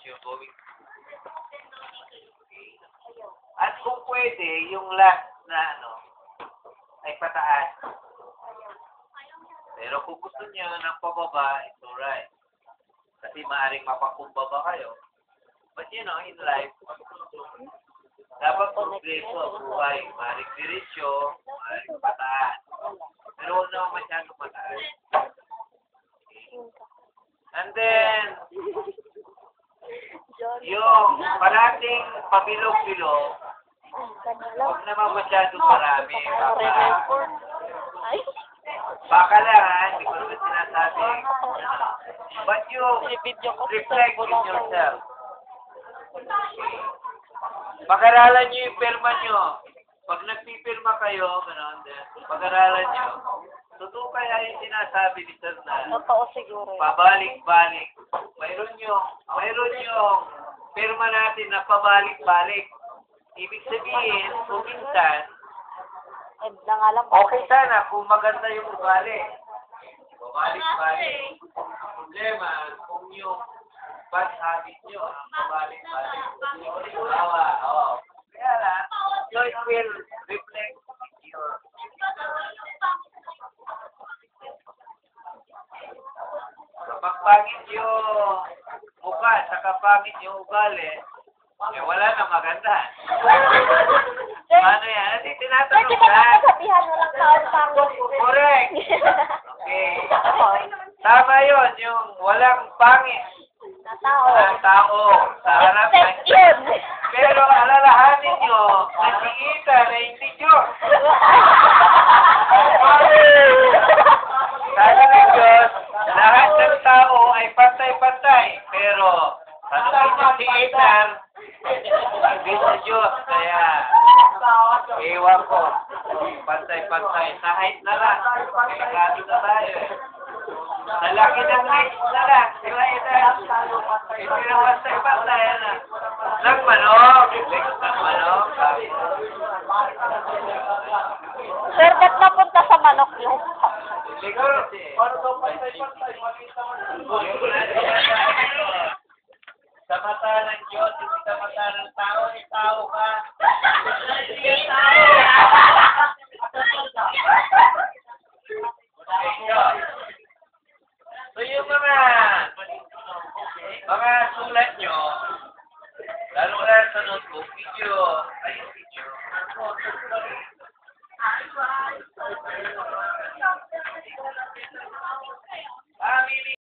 you're going. At kung pwede, yung last na ay pataas. Pero kung gusto niyo ng pababa, it's alright. Kasi maaaring mapakumbaba kayo. But in life, dapat progreso ang buhay. Maaaring diretsyo, maaaring pataas. Pero huwag naman masyadong pataas. And then, yung parating pabilog-bilog, huwag naman masyadong marami. Baka lang, hindi ko naman sinasabi. But you reflect in yourself. Pag-aralan nyo yung pirma nyo. Pag nagpipirma kayo, pag-aralan nyo. Totoo kaya yung sinasabi ni Sir na Totoo siguro. pabalik-balik. Mayroon yung pirma natin na pabalik-balik. Ibig sabihin, kung minsan, okay sana kung maganda yung ugali. Pabalik-balik. Problema, kung yung bad habit nyo, ang pabalik-balik. Kaya lang, so it will reflect your kapag pangit yung mukha, saka pangit yung ugali, wala na maganda. Paano yan? Hindi tinatanong ka. Sabihan mo lang kaon-pangit. Correct. Okay. Tama yun, yung walang pangit Na tao. na tao sa harap ng Diyos. Pero alalahanin nyo, nakikita na hindi Diyos. Sabi ng Diyos, lahat ng tao ay pantay-pantay. Pero, tanongin nyo si Ethan, hindi sa Diyos. Kaya, ewan ko, pantay-pantay. Sa height na lang. Kaya na tayo eh. Nalaki ng height na lang. Diba Ethan? Hindi na pantay-pantay. Nagmanok. Nagmanok. Sir, ba't napunta sa manok yung Siguro, paano daw pantay-pantay? Makita mo sa mata ng Diyos, hindi sa mata ng tao, tao ka. So yung mga sulat nyo, lalo na sa notebook, video,